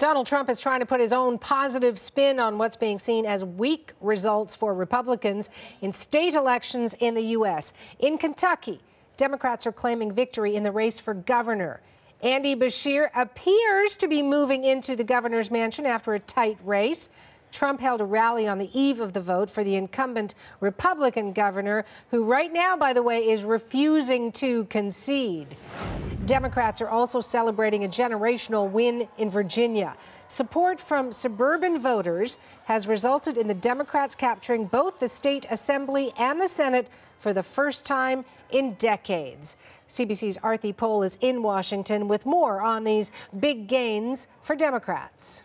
Donald Trump is trying to put his own positive spin on what's being seen as weak results for Republicans in state elections in the U.S. In Kentucky, Democrats are claiming victory in the race for governor. Andy Beshear appears to be moving into the governor's mansion after a tight race. Trump held a rally on the eve of the vote for the incumbent Republican governor, who right now, by the way, is refusing to concede. Democrats are also celebrating a generational win in Virginia. Support from suburban voters has resulted in the Democrats capturing both the state assembly and the Senate for the first time in decades. CBC's Arthi Pohl is in Washington with more on these big gains for Democrats.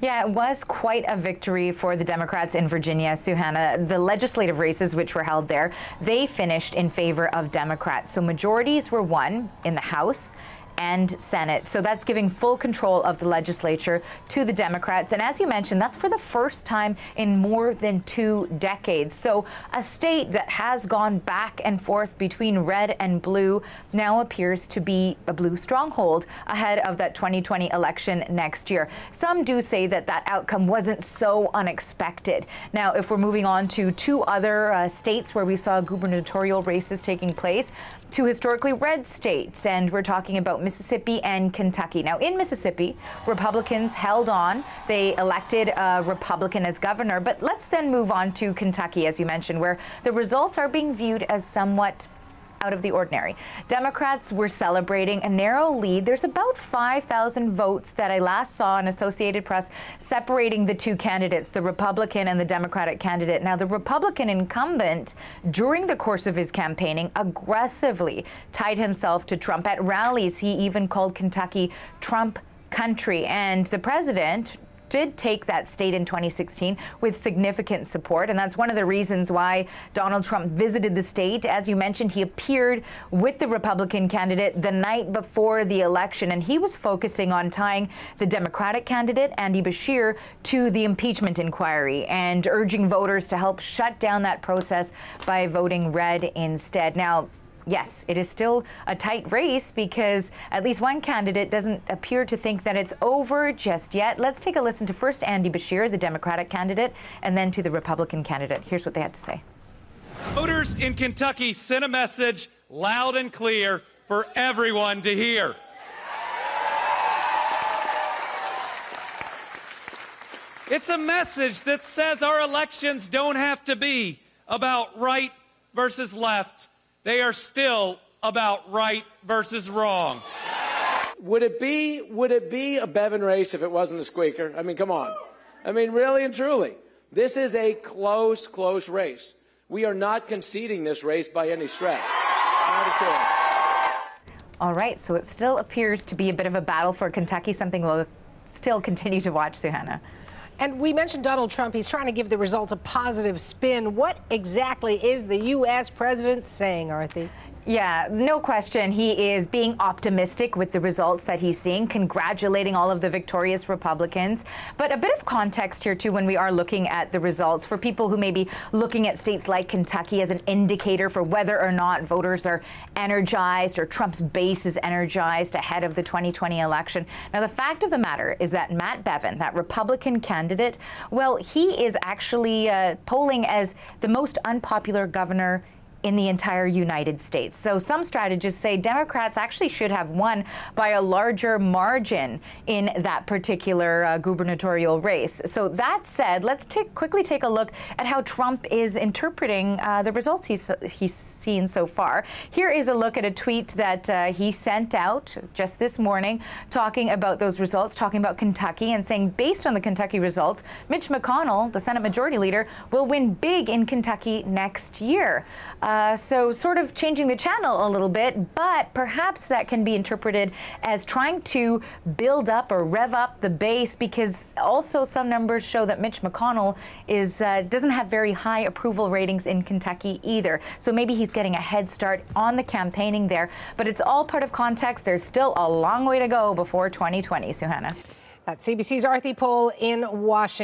Yeah, it was quite a victory for the Democrats in Virginia, Suhana. The legislative races which were held there, they finished in favor of Democrats. So majorities were won in the House and Senate. So that's giving full control of the legislature to the Democrats. And as you mentioned, that's for the first time in more than 2 decades. So a state that has gone back and forth between red and blue now appears to be a blue stronghold ahead of that 2020 election next year. Some do say that that outcome wasn't so unexpected. Now, if we're moving on to 2 other states where we saw gubernatorial races taking place, 2 historically red states, and we're talking about Mississippi and Kentucky. Now, in Mississippi, Republicans held on. They elected a Republican as governor. But let's then move on to Kentucky, as you mentioned, where the results are being viewed as somewhat out of the ordinary. Democrats were celebrating a narrow lead. There's about 5,000 votes that I last saw in Associated Press separating the 2 candidates, the Republican and the Democratic candidate. Now, the Republican incumbent, during the course of his campaigning, aggressively tied himself to Trump. At rallies, he even called Kentucky Trump country. And the president did take that state in 2016 with significant support, and that's one of the reasons why Donald Trump visited the state. As you mentioned, he appeared with the Republican candidate the night before the election, and he was focusing on tying the Democratic candidate, Andy Beshear, to the impeachment inquiry and urging voters to help shut down that process by voting red instead. Now, yes, it is still a tight race because at least one candidate doesn't appear to think that it's over just yet. Let's take a listen to first Andy Beshear, the Democratic candidate, and then to the Republican candidate. Here's what they had to say. Voters in Kentucky sent a message loud and clear for everyone to hear. It's a message that says our elections don't have to be about right versus left. They are still about right versus wrong. Would it be a Bevin race if it wasn't a squeaker? I mean, come on. I mean, really and truly. This is a close race. We are not conceding this race by any stretch. Not a chance. All right, so it still appears to be a bit of a battle for Kentucky, something we'll still continue to watch, Suhana. And we mentioned Donald Trump. He's trying to give the results a positive spin. What exactly is the U.S. president saying, Arthi? Yeah, no question. He is being optimistic with the results that he's seeing, congratulating all of the victorious Republicans. But a bit of context here, too, when we are looking at the results for people who may be looking at states like Kentucky as an indicator for whether or not voters are energized or Trump's base is energized ahead of the 2020 election. Now, the fact of the matter is that Matt Bevin, that Republican candidate, well, he is actually polling as the most unpopular governor in the entire United States. So some strategists say Democrats actually should have won by a larger margin in that particular gubernatorial race. So that said, let's quickly take a look at how Trump is interpreting the results he's seen so far. Here is a look at a tweet that he sent out just this morning talking about those results, talking about Kentucky and saying, based on the Kentucky results, Mitch McConnell, the Senate Majority Leader, will win big in Kentucky next year. So sort of changing the channel a little bit, but perhaps that can be interpreted as trying to build up or rev up the base, because also some numbers show that Mitch McConnell doesn't have very high approval ratings in Kentucky either. So maybe he's getting a head start on the campaigning there, but it's all part of context. There's still a long way to go before 2020, Suhana. That's CBC's Arthi Pohl in Washington.